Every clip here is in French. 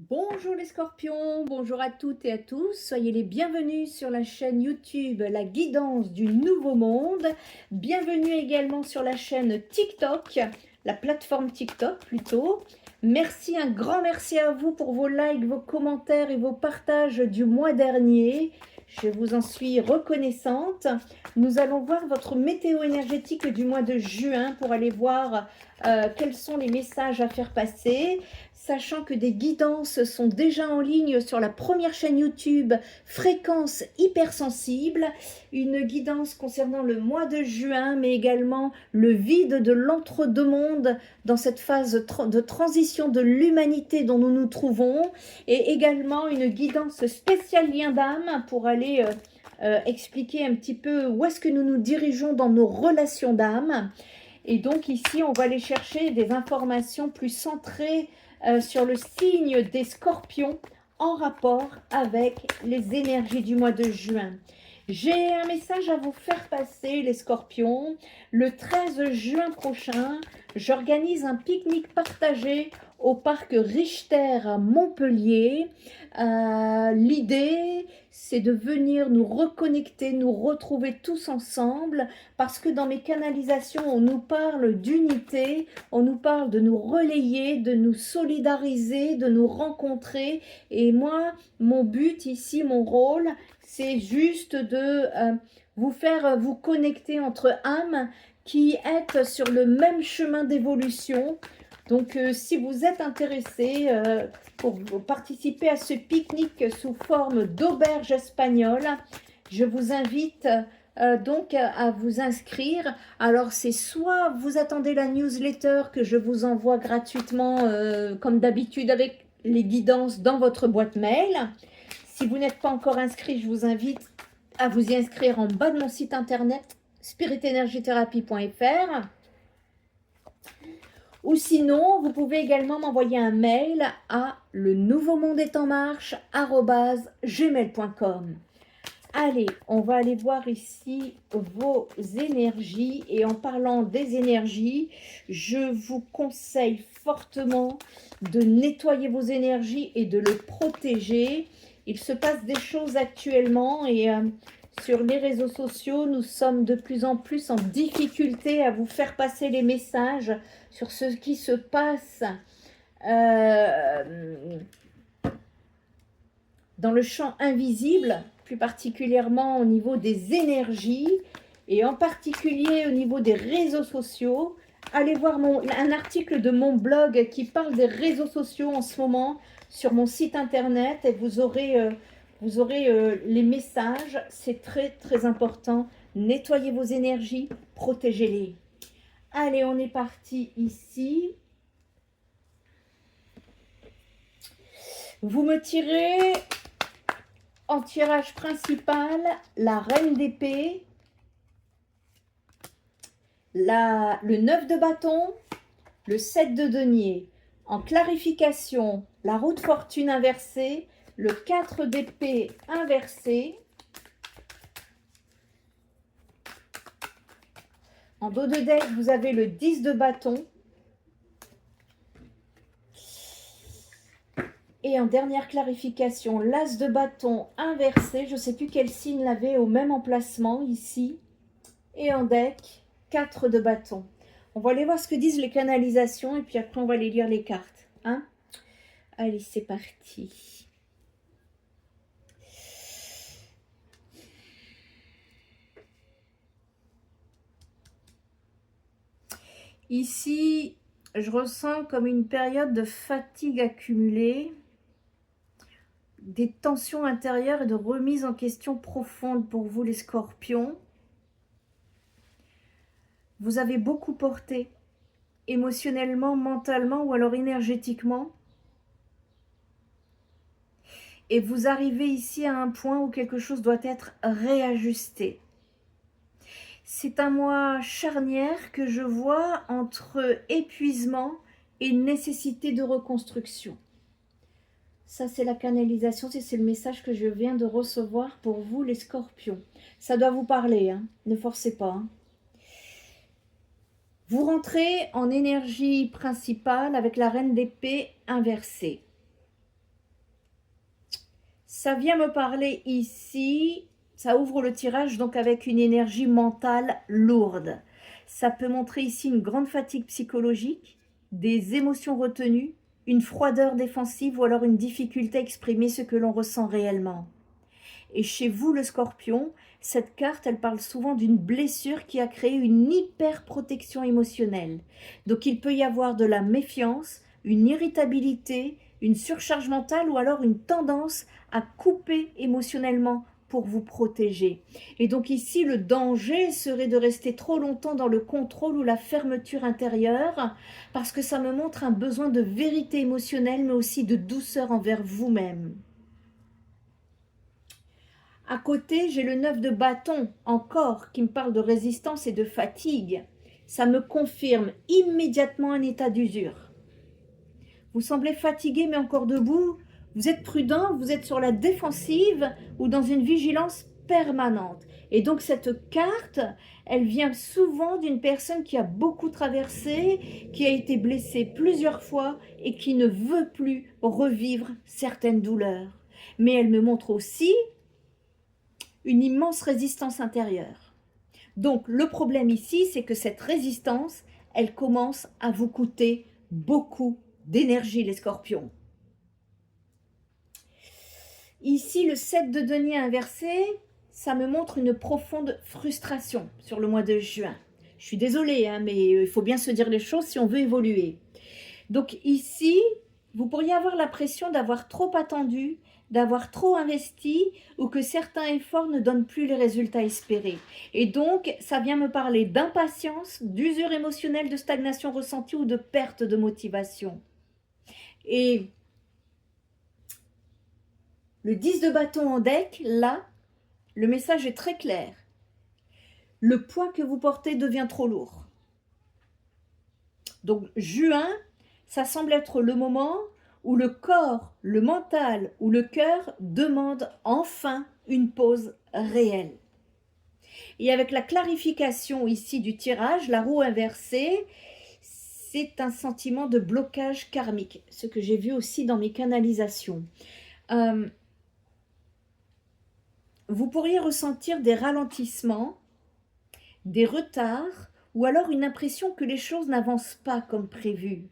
Bonjour les scorpions, bonjour à toutes et à tous, soyez les bienvenus sur la chaîne YouTube La Guidance du Nouveau Monde. Bienvenue également sur la chaîne TikTok, la plateforme TikTok plutôt. Merci, un grand merci à vous pour vos likes, vos commentaires et vos partages du mois dernier. Je vous en suis reconnaissante. Nous allons voir votre météo énergétique du mois de juin pour aller voir quels sont les messages à faire passer. Sachant que des guidances sont déjà en ligne sur la première chaîne YouTube Fréquence Hypersensible, une guidance concernant le mois de juin, mais également le vide de l'entre-deux-mondes dans cette phase de transition de l'humanité dont nous nous trouvons, et également une guidance spéciale lien d'âme pour aller expliquer un petit peu où est-ce que nous nous dirigeons dans nos relations d'âme. Et donc ici, on va aller chercher des informations plus centrées sur le signe des scorpions en rapport avec les énergies du mois de juin. J'ai un message à vous faire passer, les scorpions. Le 13 juin prochain, j'organise un pique-nique partagé au parc Richter à Montpellier. L'idée, c'est de venir nous reconnecter, nous retrouver tous ensemble, parce que dans mes canalisations, on nous parle d'unité, on nous parle de nous relayer, de nous solidariser, de nous rencontrer. Et moi, mon but ici, mon rôle, c'est juste de vous faire vous connecter entre âmes qui êtes sur le même chemin d'évolution. Donc, si vous êtes intéressé pour participer à ce pique-nique sous forme d'auberge espagnole, je vous invite donc à vous inscrire. Alors, c'est soit vous attendez la newsletter que je vous envoie gratuitement, comme d'habitude, avec les guidances dans votre boîte mail. Si vous n'êtes pas encore inscrit, je vous invite à vous y inscrire en bas de mon site internet spiritenergiethérapie.fr. Ou sinon, vous pouvez également m'envoyer un mail à le nouveau monde est en marche@gmail.com. Allez, on va aller voir ici vos énergies. Et en parlant des énergies, je vous conseille fortement de nettoyer vos énergies et de les protéger. Il se passe des choses actuellement et sur les réseaux sociaux, nous sommes de plus en plus en difficulté à vous faire passer les messages sur ce qui se passe dans le champ invisible, plus particulièrement au niveau des énergies et en particulier au niveau des réseaux sociaux. Allez voir un article de mon blog qui parle des réseaux sociaux en ce moment sur mon site internet et vous aurez les messages. C'est très très important. Nettoyez vos énergies, protégez-les. Allez, on est parti ici. Vous me tirez en tirage principal la reine d'épée, le 9 de bâton, le 7 de denier. En clarification, la roue de fortune inversée, le 4 d'épée inversé. En dos de deck, vous avez le 10 de bâton. Et en dernière clarification, l'as de bâton inversé. Je ne sais plus quel signe l'avait au même emplacement ici. Et en deck, 4 de bâton. On va aller voir ce que disent les canalisations et puis après on va aller lire les cartes. Hein? Allez, c'est parti. Ici, je ressens comme une période de fatigue accumulée, des tensions intérieures et de remise en question profonde pour vous les scorpions. Vous avez beaucoup porté, émotionnellement, mentalement ou alors énergétiquement. Et vous arrivez ici à un point où quelque chose doit être réajusté. C'est un mois charnière que je vois entre épuisement et nécessité de reconstruction. Ça, c'est la canalisation, c'est le message que je viens de recevoir pour vous, les scorpions. Ça doit vous parler, hein, ne forcez pas. Hein. Vous rentrez en énergie principale avec la reine d'épée inversée. Ça vient me parler ici, ça ouvre le tirage donc avec une énergie mentale lourde. Ça peut montrer ici une grande fatigue psychologique, des émotions retenues, une froideur défensive ou alors une difficulté à exprimer ce que l'on ressent réellement. Et chez vous, le Scorpion, cette carte, elle parle souvent d'une blessure qui a créé une hyper-protection émotionnelle. Donc il peut y avoir de la méfiance, une irritabilité, une surcharge mentale ou alors une tendance à couper émotionnellement pour vous protéger. Et donc ici, le danger serait de rester trop longtemps dans le contrôle ou la fermeture intérieure, parce que ça me montre un besoin de vérité émotionnelle, mais aussi de douceur envers vous-même. À côté, j'ai le 9 de bâton, encore, qui me parle de résistance et de fatigue. Ça me confirme immédiatement un état d'usure. Vous semblez fatigué mais encore debout. Vous êtes prudent, vous êtes sur la défensive ou dans une vigilance permanente. Et donc cette carte, elle vient souvent d'une personne qui a beaucoup traversé, qui a été blessée plusieurs fois et qui ne veut plus revivre certaines douleurs. Mais elle me montre aussi une immense résistance intérieure. Donc le problème ici, c'est que cette résistance, elle commence à vous coûter beaucoup d'énergie, les scorpions. Ici, le 7 de denier inversé, ça me montre une profonde frustration sur le mois de juin. Je suis désolée, hein, mais il faut bien se dire les choses si on veut évoluer. Donc ici, vous pourriez avoir l'impression d'avoir trop attendu, d'avoir trop investi ou que certains efforts ne donnent plus les résultats espérés. Et donc, ça vient me parler d'impatience, d'usure émotionnelle, de stagnation ressentie ou de perte de motivation. Et le 10 de bâton en deck, là, le message est très clair. Le poids que vous portez devient trop lourd. Donc, juin, ça semble être le moment où le corps, le mental ou le cœur demandent enfin une pause réelle. Et avec la clarification ici du tirage, la roue inversée, c'est un sentiment de blocage karmique, ce que j'ai vu aussi dans mes canalisations. Vous pourriez ressentir des ralentissements, des retards ou alors une impression que les choses n'avancent pas comme prévu.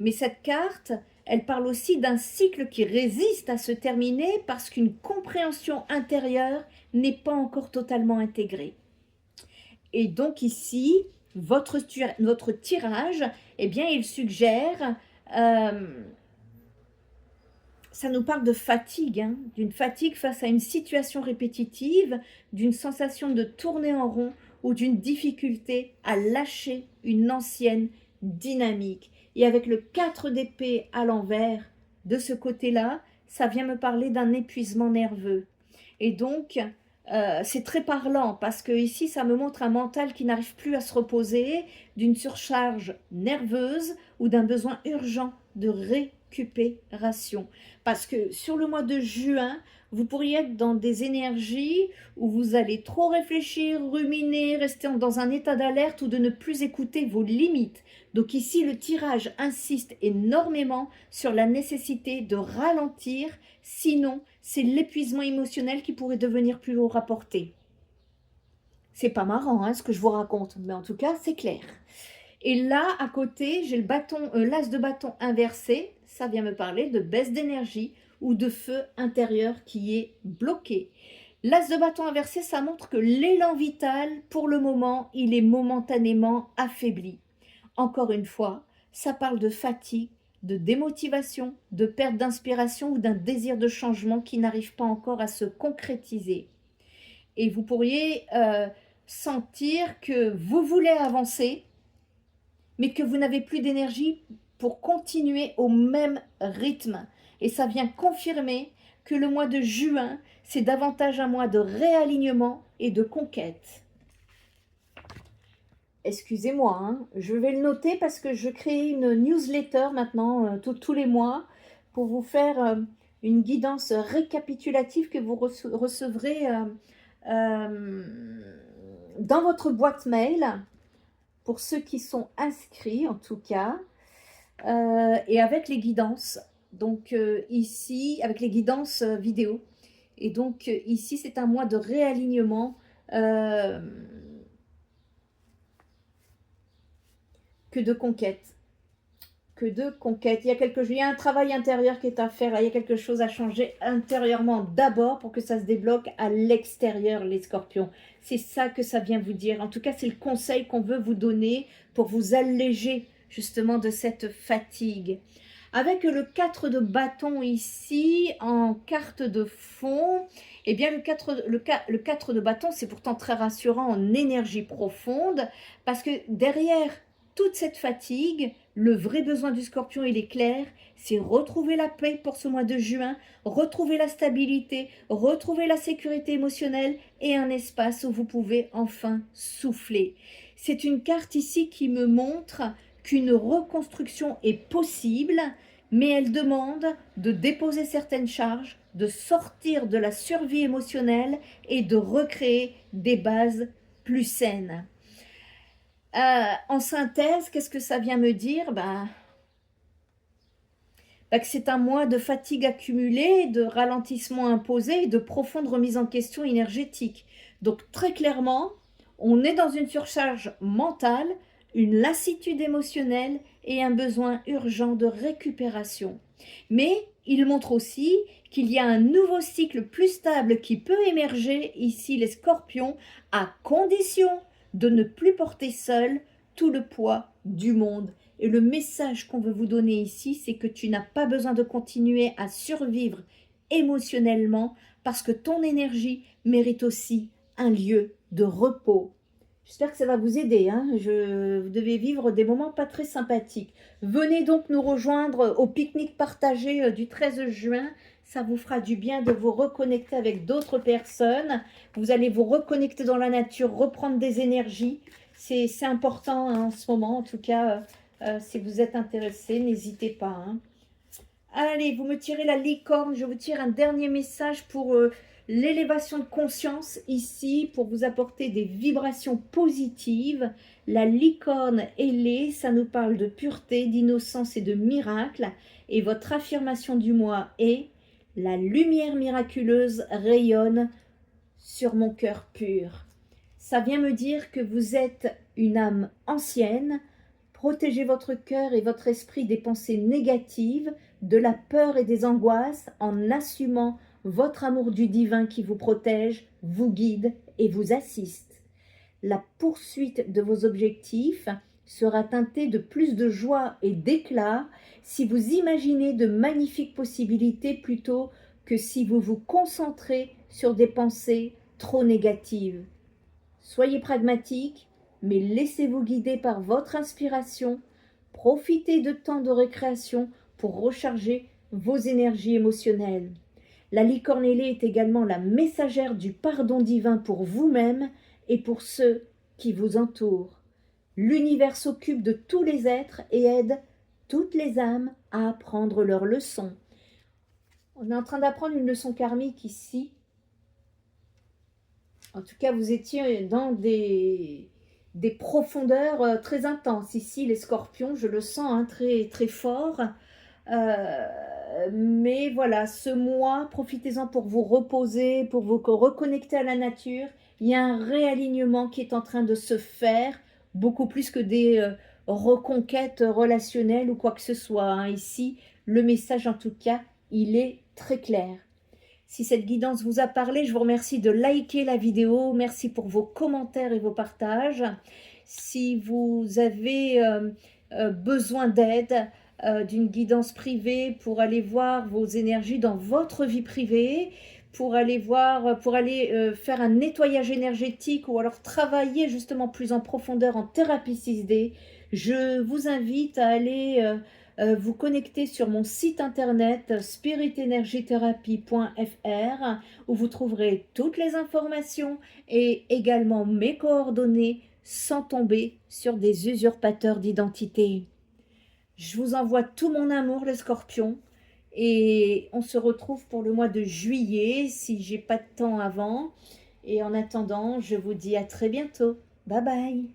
Mais cette carte, elle parle aussi d'un cycle qui résiste à se terminer parce qu'une compréhension intérieure n'est pas encore totalement intégrée. Et donc ici, votre tirage, eh bien, il suggère, ça nous parle de fatigue, hein, d'une fatigue face à une situation répétitive, d'une sensation de tourner en rond ou d'une difficulté à lâcher une ancienne dynamique. Et avec le 4 d'épée à l'envers, de ce côté-là, ça vient me parler d'un épuisement nerveux. Et donc, c'est très parlant parce que ici, ça me montre un mental qui n'arrive plus à se reposer, d'une surcharge nerveuse ou d'un besoin urgent de récupération. Parce que sur le mois de juin, vous pourriez être dans des énergies où vous allez trop réfléchir, ruminer, rester dans un état d'alerte ou de ne plus écouter vos limites. Donc ici, le tirage insiste énormément sur la nécessité de ralentir, sinon c'est l'épuisement émotionnel qui pourrait devenir plus lourd à porter. C'est pas marrant hein, ce que je vous raconte, mais en tout cas c'est clair. Et là, à côté, j'ai l'as de bâton inversé, ça vient me parler de baisse d'énergie ou de feu intérieur qui est bloqué. L'as de bâton inversé, ça montre que l'élan vital, pour le moment, il est momentanément affaibli. Encore une fois, ça parle de fatigue, de démotivation, de perte d'inspiration ou d'un désir de changement qui n'arrive pas encore à se concrétiser. Et vous pourriez sentir que vous voulez avancer, mais que vous n'avez plus d'énergie pour continuer au même rythme. Et ça vient confirmer que le mois de juin, c'est davantage un mois de réalignement et de conquête. Excusez-moi, hein, je vais le noter parce que je crée une newsletter maintenant tous les mois pour vous faire une guidance récapitulative que vous recevrez dans votre boîte mail, pour ceux qui sont inscrits en tout cas, et avec les guidances Donc ici, avec les guidances vidéo. Et donc ici, c'est un mois de réalignement euh, que de conquête. Que de conquête. Il y a un travail intérieur qui est à faire. Il y a quelque chose à changer intérieurement d'abord pour que ça se débloque à l'extérieur, les scorpions. C'est ça que ça vient vous dire. En tout cas, c'est le conseil qu'on veut vous donner pour vous alléger justement de cette fatigue. Avec le 4 de bâton ici, en carte de fond, eh bien le 4 de bâton, c'est pourtant très rassurant en énergie profonde, parce que derrière toute cette fatigue, le vrai besoin du scorpion, il est clair, c'est retrouver la paix pour ce mois de juin, retrouver la stabilité, retrouver la sécurité émotionnelle et un espace où vous pouvez enfin souffler. C'est une carte ici qui me montre qu'une reconstruction est possible, mais elle demande de déposer certaines charges, de sortir de la survie émotionnelle et de recréer des bases plus saines. En synthèse, qu'est-ce que ça vient me dire? Que c'est un mois de fatigue accumulée, de ralentissement imposé et de profonde remise en question énergétique. Donc très clairement, on est dans une surcharge mentale, une lassitude émotionnelle et un besoin urgent de récupération. Mais il montre aussi qu'il y a un nouveau cycle plus stable qui peut émerger, ici les scorpions, à condition de ne plus porter seul tout le poids du monde. Et le message qu'on veut vous donner ici, c'est que tu n'as pas besoin de continuer à survivre émotionnellement parce que ton énergie mérite aussi un lieu de repos. J'espère que ça va vous aider. Vous devez vivre des moments pas très sympathiques. Venez donc nous rejoindre au pique-nique partagé du 13 juin. Ça vous fera du bien de vous reconnecter avec d'autres personnes. Vous allez vous reconnecter dans la nature, reprendre des énergies. C'est important en ce moment, en tout cas. Si vous êtes intéressé, n'hésitez pas. Allez, vous me tirez la licorne. Je vous tire un dernier message pour l'élévation de conscience ici, pour vous apporter des vibrations positives. La licorne ailée, ça nous parle de pureté, d'innocence et de miracle. Et votre affirmation du mois est « La lumière miraculeuse rayonne sur mon cœur pur ». Ça vient me dire que vous êtes une âme ancienne. Protégez votre cœur et votre esprit des pensées négatives, de la peur et des angoisses en assumant votre amour du divin qui vous protège, vous guide et vous assiste. La poursuite de vos objectifs sera teintée de plus de joie et d'éclat si vous imaginez de magnifiques possibilités plutôt que si vous vous concentrez sur des pensées trop négatives. Soyez pragmatique, mais laissez-vous guider par votre inspiration. Profitez de temps de récréation pour recharger vos énergies émotionnelles. La licorne ailée est également la messagère du pardon divin pour vous-même et pour ceux qui vous entourent. L'univers s'occupe de tous les êtres et aide toutes les âmes à apprendre leurs leçons. On est en train d'apprendre une leçon karmique ici. En tout cas, vous étiez dans des profondeurs très intenses. Ici, les scorpions, je le sens très, très fort. Mais voilà, ce mois, profitez-en pour vous reposer, pour vous reconnecter à la nature. Il y a un réalignement qui est en train de se faire, beaucoup plus que des reconquêtes relationnelles ou quoi que ce soit. Ici, le message, en tout cas, il est très clair. Si cette guidance vous a parlé, je vous remercie de liker la vidéo. Merci pour vos commentaires et vos partages. Si vous avez besoin d'aide, d'une guidance privée pour aller voir vos énergies dans votre vie privée, pour aller faire un nettoyage énergétique ou alors travailler justement plus en profondeur en thérapie 6D, je vous invite à aller vous connecter sur mon site internet spiritenergitherapie.fr où vous trouverez toutes les informations et également mes coordonnées sans tomber sur des usurpateurs d'identité. Je vous envoie tout mon amour les scorpions et on se retrouve pour le mois de juillet si j'ai pas de temps avant. Et en attendant, je vous dis à très bientôt. Bye bye.